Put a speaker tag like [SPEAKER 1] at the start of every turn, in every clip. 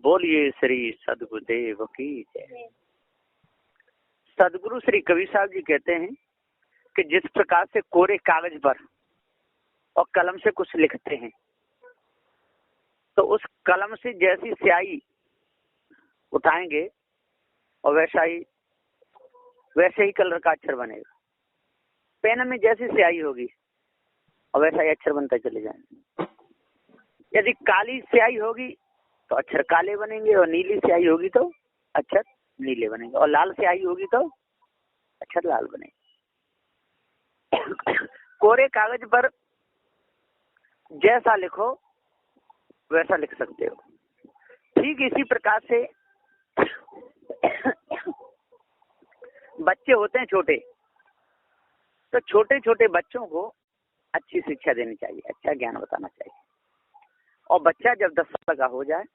[SPEAKER 1] बोलिए श्री सदगुरुदेव की जय। सदगुरु श्री कबीर साहब जी कहते हैं कि जिस प्रकार से कोरे कागज पर और कलम से कुछ लिखते हैं तो उस कलम से जैसी स्याही उठाएंगे और वैसे ही कलर का अक्षर बनेगा। पेन में जैसी स्याही होगी और वैसा ही अक्षर बनता चले जाएंगे। यदि काली स्याही होगी तो अक्षर काले बनेंगे और नीली स्याही होगी तो अक्षर नीले बनेंगे और लाल स्याही होगी तो अक्षर लाल बनेंगे। कोरे कागज पर जैसा लिखो वैसा लिख सकते हो। ठीक इसी प्रकार से बच्चे होते हैं छोटे, तो छोटे छोटे बच्चों को अच्छी शिक्षा देनी चाहिए, अच्छा ज्ञान बताना चाहिए। और बच्चा जब 10 साल का हो जाए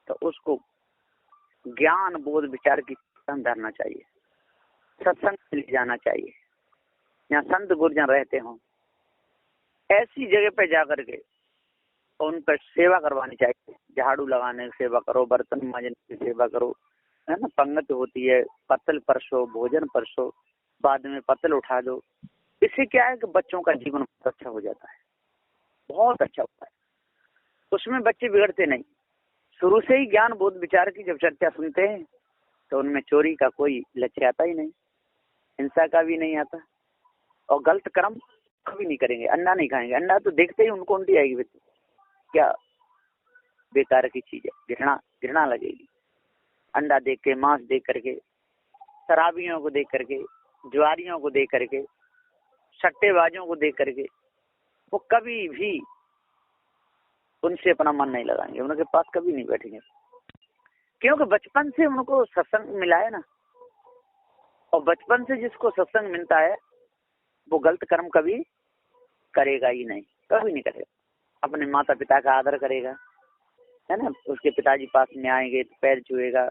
[SPEAKER 1] तो उसको ज्ञान बोध विचार की धरना चाहिए, सत्संग में ले जाना चाहिए, यहाँ संत गुरुजन रहते हों ऐसी जगह पे जाकर के उन पर सेवा करवानी चाहिए। झाड़ू लगाने की सेवा करो, बर्तन मांजने की सेवा करो, है ना। पंगत होती है, पत्तल परसो, भोजन परसो, बाद में पत्तल उठा दो। इससे क्या है कि बच्चों का जीवन बहुत अच्छा हो जाता है, बहुत अच्छा होता है। उसमें बच्चे बिगड़ते नहीं। शुरू से ही ज्ञान बोध विचार की जब चर्चा सुनते हैं तो उनमें चोरी का कोई लक्ष्य आता ही नहीं, हिंसा का भी नहीं आता और गलत कर्म कभी नहीं करेंगे। अंडा नहीं खाएंगे, अंडा तो देखते ही उनको उल्टी आएगी, क्या बेकार की चीज है, घृणा लगेगी। अंडा देख के, मांस देख करके, शराबियों को देख करके, जुआरियों को देख करके, सट्टेबाजों को देख करके वो कभी भी उनसे अपना मन नहीं लगाएंगे, उनके पास कभी नहीं बैठेंगे, क्योंकि बचपन से उनको सत्संग मिला है ना। और बचपन से जिसको सत्संग मिलता है वो गलत कर्म कभी करेगा ही नहीं, कभी नहीं करेगा। अपने माता पिता का आदर करेगा, है ना। उसके पिताजी पास में आएंगे तो पैर छुएगा,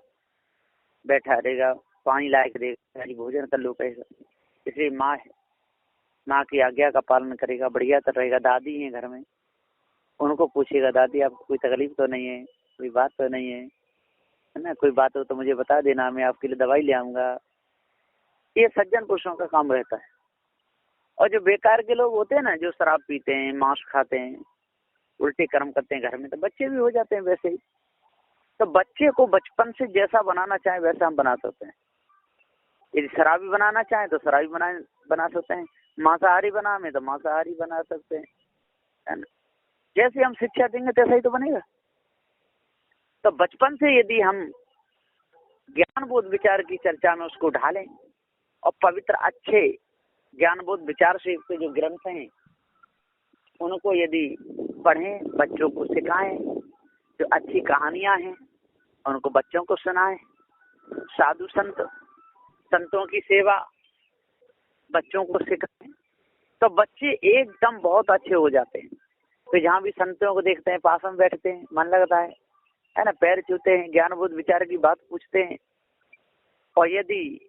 [SPEAKER 1] बैठा रहेगा, पानी ला के देगा, भोजन कर लो कहेगा। इसलिए माँ की आज्ञा का पालन करेगा, बढ़िया कर रहेगा। दादी है घर में, उनको पूछेगा, दादी आपको कोई तकलीफ तो नहीं है, कोई बात तो नहीं है ना, कोई बात हो तो मुझे बता देना, मैं आपके लिए दवाई ले आऊंगा। ये सज्जन पुरुषों का काम रहता है। और जो बेकार के लोग होते हैं ना, जो शराब पीते हैं, मांस खाते हैं, उल्टे कर्म करते हैं घर में, तो बच्चे भी हो जाते हैं वैसे ही। तो बच्चे को बचपन से जैसा बनाना चाहे वैसा हम बना सकते हैं। यदि शराबी बनाना चाहे तो शराबी बना सकते हैं, मांसाहारी बनाने तो मांसाहारी बना सकते हैं, है ना। जैसे हम शिक्षा देंगे तैसा ही तो बनेगा। तो बचपन से यदि हम ज्ञान बोध विचार की चर्चा में उसको ढालें और पवित्र अच्छे ज्ञान बोध विचार से युक्त जो ग्रंथ हैं उनको यदि पढ़ें, बच्चों को सिखाएं, जो अच्छी कहानियां हैं उनको बच्चों को सुनाएं, साधु संतों की सेवा बच्चों को सिखाएं, तो बच्चे एकदम बहुत अच्छे हो जाते हैं। तो जहाँ भी संतों को देखते हैं पास में बैठते हैं, मन लगता है ना, पैर छूते हैं, ज्ञान बोध विचार की बात पूछते हैं। और यदि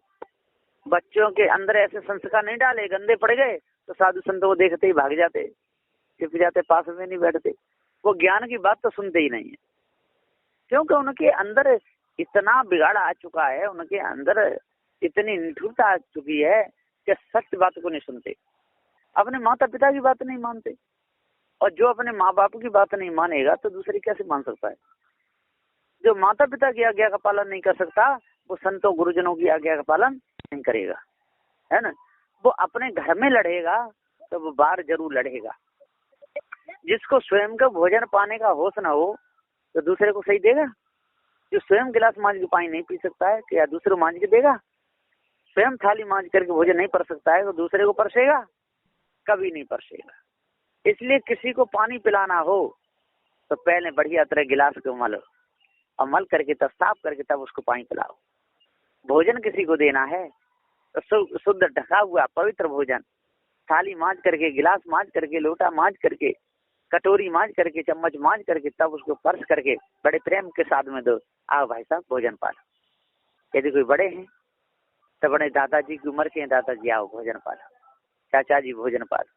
[SPEAKER 1] बच्चों के अंदर ऐसे संस्कार नहीं डाले, गंदे पड़ गए, तो साधु संतों को देखते ही भाग जाते, छिप जाते, पास में नहीं बैठते। वो ज्ञान की बात तो सुनते ही नहीं है, क्योंकि उनके अंदर इतना बिगाड़ आ चुका है, उनके अंदर इतनी निठुरता आ चुकी है कि सत्य बात को नहीं सुनते, अपने माता पिता की बात नहीं मानते। और जो अपने माँ बाप की बात नहीं मानेगा तो दूसरी कैसे मान सकता है। जो माता पिता की आज्ञा का पालन नहीं कर सकता वो संतों गुरुजनों की आज्ञा का पालन नहीं करेगा, है ना। वो अपने घर में लड़ेगा तो वो बाहर जरूर लड़ेगा। जिसको स्वयं का भोजन पाने का होश ना हो तो दूसरे को सही देगा। जो स्वयं गिलास मांझ के पानी नहीं पी सकता है क्या दूसरे मांझ के देगा। स्वयं थाली मांझ करके भोजन नहीं पर सकता है तो दूसरे को परसेगा, कभी नहीं परसेगा। इसलिए किसी को पानी पिलाना हो तो पहले बढ़िया तरह गिलास को मलो और मल करके तब साफ करके तब उसको पानी पिलाओ। भोजन किसी को देना है तो शुद्ध ढका हुआ पवित्र भोजन, थाली मांझ करके, गिलास मांझ करके, लोटा मांझ करके, कटोरी मांझ करके, चम्मच मांझ करके, तब उसको पर्स करके बड़े प्रेम के साथ में दो, आओ भाई साहब भोजन पालो। यदि कोई बड़े हैं तो बड़े दादाजी की उम्र के हैं, दादाजी आओ भोजन पालो, चाचा जी भोजन पालो,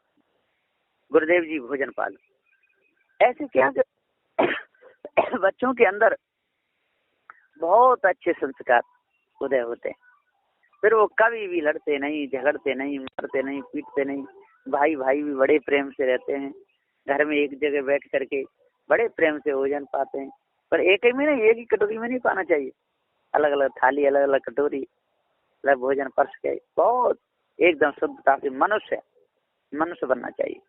[SPEAKER 1] गुरुदेव जी भोजन पालो। ऐसे क्या बच्चों के अंदर बहुत अच्छे संस्कार उदय होते हैं। फिर वो कभी भी लड़ते नहीं, झगड़ते नहीं, मारते नहीं, पीटते नहीं। भाई भाई भी बड़े प्रेम से रहते हैं। घर में एक जगह बैठ करके बड़े प्रेम से भोजन पाते हैं। पर एक ही में नहीं, एक ही कटोरी में नहीं पाना चाहिए। अलग अलग थाली, अलग अलग कटोरी, अलग भोजन परस के बहुत एकदम शुद्धता से मनुष्य बनना चाहिए।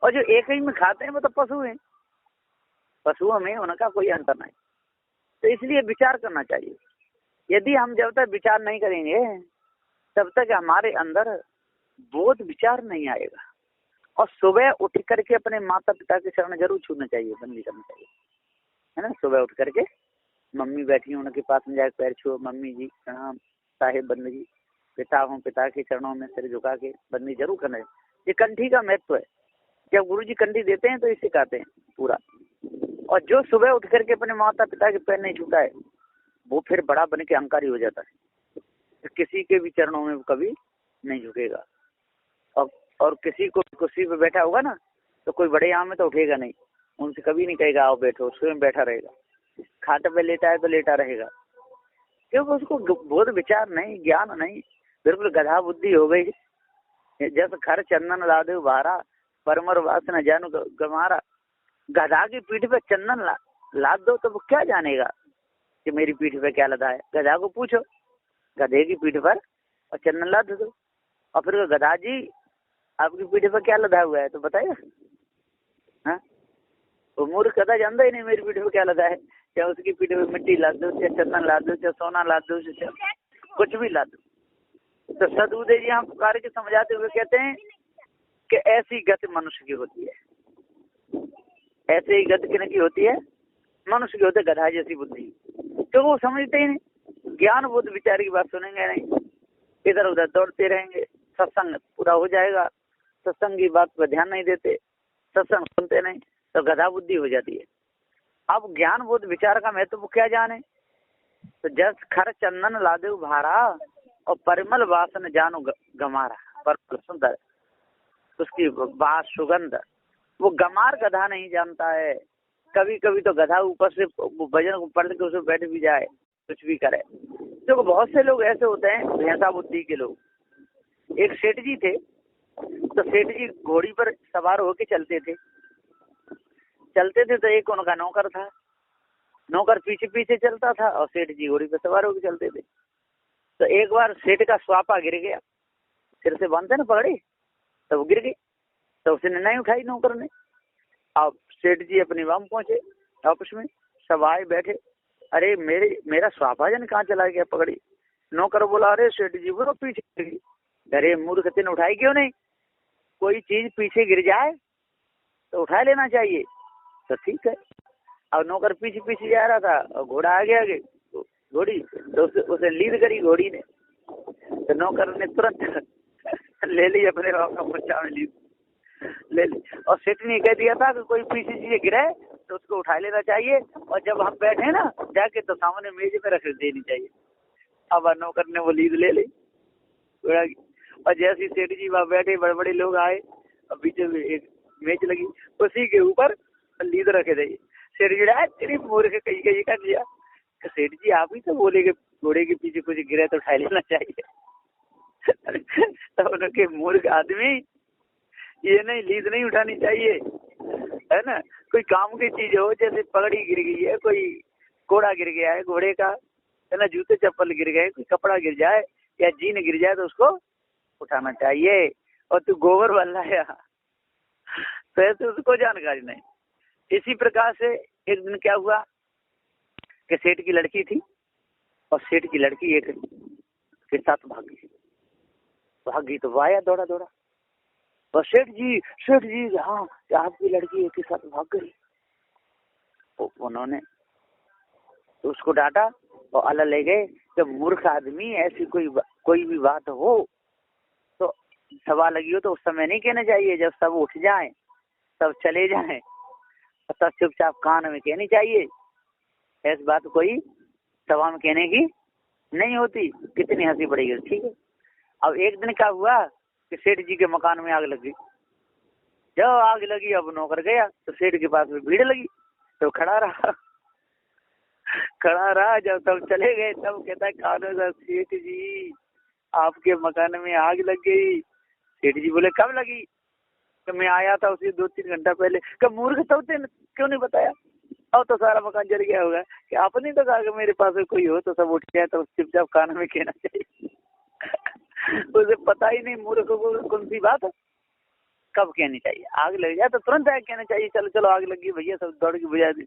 [SPEAKER 1] और जो एक ही में खाते हैं वो तो पशु हैं। पशुओं में उनका कोई अंतर नहीं। तो इसलिए विचार करना चाहिए। यदि हम जब तक विचार नहीं करेंगे तब तक हमारे अंदर बोध विचार नहीं आएगा। और सुबह उठ करके अपने माता पिता के चरण जरूर छूना चाहिए, बंदी करना चाहिए, है ना। सुबह उठ करके मम्मी बैठी उनके पास में जाकर पैर छुओ, मम्मी जी प्रणाम, साहेब बंदगी। पिता हूँ, पिता के चरणों में सिर झुका के बंदी जरूर करना है। ये कंठी का महत्व है। जब गुरु जी कंठी देते हैं तो इसे कहते हैं पूरा। और जो सुबह उठ करके अपने माता पिता के पैर नहीं छूता है वो फिर बड़ा बन के अहंकारी हो जाता है। तो किसी के भी चरणों में वो कभी नहीं झुकेगा। और किसी को कुर्सी पे बैठा होगा ना तो कोई बड़े आम में तो उठेगा नहीं, उनसे कभी नहीं कहेगा आओ बैठो, स्वयं बैठा रहेगा। खाट पे लेटा है तो लेटा रहेगा, क्योंकि उसको बोध विचार नहीं, ज्ञान नहीं, बिल्कुल गधा बुद्धि हो गई। जब खर चंदन लादे भारा, परमर वासना जानू गमारा। गधा की पीठ पे चंदन लाद दो तो वो क्या जानेगा कि मेरी पीठ पे क्या लदा है। गधा को पूछो, गधे की पीठ पर और चंदन लाद दो। और फिर गधा जी आपकी पीठ पर क्या लदा हुआ है तो बताइए। हाँ, वो मूर्ख गधा जानता ही नहीं मेरी पीठ पे क्या लदा है। चाहे उसकी पीठ पे मिट्टी लाद दो, चाहे चंदन लाद दो, चाहे सोना लाद दो, चाहे कुछ भी लाद दो। तो सदबुद्धे जी यहाँ पुकार के समझाते हुए कहते हैं कि ऐसी गति मनुष्य की होती है। ऐसे ही गति किन की होती है? मनुष्य की होती है, गधा जैसी बुद्धि। तो वो समझते ही नहीं, ज्ञान बुद्ध विचार की बात सुनेंगे नहीं, इधर उधर दौड़ते रहेंगे। सत्संग पूरा हो जाएगा, सत्संग की बात पर ध्यान नहीं देते, सत्संग सुनते नहीं, तो गधा बुद्धि हो जाती है। अब ज्ञान बुद्ध विचार का महत्व तो क्या जाने। तो जस खर चंदन लादे भारा और परिमल वासन जानो गमारा। पर सुंदर उसकी बात सुगंध, वो गमार गधा नहीं जानता है। कभी कभी तो गधा ऊपर से वजन को पलट के उसमें बैठ भी जाए, कुछ भी करे। तो बहुत से लोग ऐसे होते हैं भैंसा बुद्धि के लोग। एक सेठ जी थे, तो सेठ जी घोड़ी पर सवार होके चलते थे तो एक उनका नौकर था। नौकर पीछे पीछे चलता था और सेठ जी घोड़ी पर सवार होके चलते थे। तो एक बार सेठ का स्वापा गिर गया, सिर से बांधते ना पगड़ी, तो वो गिर गई। तो उसने नहीं उठाई नौकर ने। अब सेठ जी अपनी वाम पहुंचे, आपस में सब आए बैठे। अरे मेरा स्वापा जन कहाँ चला गया पगड़ी। नौकर बोला अरे सेठ जी वो पीछे गिर गई। अरे मूर्ख ने उठाई क्यों नहीं? कोई चीज पीछे गिर जाए तो उठा लेना चाहिए। तो ठीक है। अब नौकर पीछे पीछे जा रहा था और घोड़ा आगे आगे, घोड़ी तो उसे लीड करी घोड़ी ने। तो नौकर ने तुरंत ले ली अपने बच्चा में लीड ले ली। और सेठ ने कह दिया था कि कोई पीछे चीजें गिरे तो उसको उठा लेना चाहिए, और जब हम बैठे ना जाके तो सामने मेज में रख देनी चाहिए। अब नौकर ने वो लीड ले ली और जैसे सेठ जी वहां बैठे, बड़े बड़े लोग आए और बीच में एक मेज लगी, उसी के ऊपर लीड रखे थे। सेठ जी तेरी मूर्ख कहीं कहीं कर लिया। सेठ जी आप ही तो बोले कि घोड़े के पीछे कुछ गिरे तो उठा लेना चाहिए। तो उनके मूर्ख आदमी, ये नहीं लीड नहीं उठानी चाहिए, है ना। कोई काम की चीज हो, जैसे पगड़ी गिर गई है, कोई घोड़ा गिर गया है घोड़े का, है ना, जूते चप्पल गिर गए, कोई कपड़ा गिर जाए या जीन गिर जाए तो उसको उठाना चाहिए। और तू गोबर बन लाया तो ऐसे उसको जानकारी नहीं। इसी प्रकार से एक दिन क्या हुआ कि सेठ की लड़की थी और सेठ की लड़की एक के साथ भागी तो आया दौड़ा दौड़ा। और सेठ जी हाँ आपकी लड़की एक के साथ भाग गई। तो उन्होंने उसको डांटा और अलग ले गए कि मूर्ख आदमी, ऐसी कोई भी बात हो तो सभा लगी हो तो उस समय नहीं कहना चाहिए। जब सब उठ जाएं, सब चले जाएं, तब चुपचाप कान में कहनी चाहिए। ऐसी बात कोई सभा में कहने की नहीं होती। कितनी हंसी पड़ेगी, ठीक है। अब एक दिन क्या हुआ कि सेठ जी के मकान में आग लग गई। जब आग लगी अब नौकर गया तो सेठ के पास में भीड़ लगी तो खड़ा रहा। खड़ा रहा। जब सब चले गए तब कहता है कानू सा, सेठ जी आपके मकान में आग लग गई। सेठ जी बोले कब लगी? तो मैं आया था उसी 2-3 घंटा पहले। कब मूर्ख तो क्यों नहीं बताया? अब तो सारा मकान जल गया होगा। कि आपने तो कहा कि मेरे पास में कोई हो तो सब उठ जाए, तो चुपचाप कान में कहना चाहिए। उसे पता ही नहीं मूर्ख को कौन सी बात है, कब कहनी चाहिए। आग लग जाए तो तुरंत आग कहना चाहिए, चलो चलो आग लगी भैया, सब दौड़ के बुझा दी।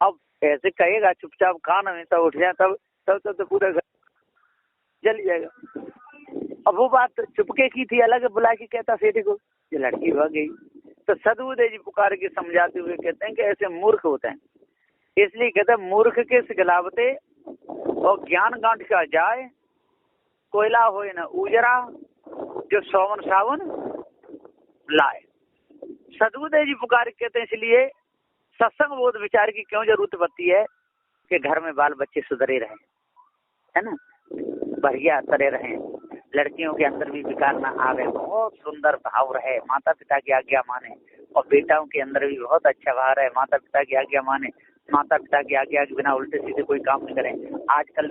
[SPEAKER 1] अब ऐसे कहेगा चुपचाप कान में सब उठ जाए, तब तो पूरा घर जल जाएगा। अब वो बात चुपके की थी, अलग बुला के कहता सेठ को, ये लड़की भाग गई। तो सदबुद्धे जी पुकार के समझाते हुए कहते हैं कि ऐसे मूर्ख होते हैं, इसलिए कहते हैं मूर्ख के सिखलावते और ज्ञान गांठ का जाए, कोयला होए न उजरा, जो सौवन सावन लाए। सदबुद्धे जी पुकार के कहते हैं इसलिए सत्संग बोध विचार की क्यों जरूरत पड़ती है कि घर में बाल बच्चे सुधरे रहें, है ना, बढ़िया तरह रहें, लड़कियों के अंदर भी विकार ना आवे, बहुत सुंदर भाव रहे, माता पिता की आज्ञा माने, और बेटाओं के अंदर भी बहुत अच्छा भाव रहे, माता पिता की आज्ञा माने, माता पिता की आज्ञा के बिना उल्टे सीधे कोई काम नहीं करें। आजकल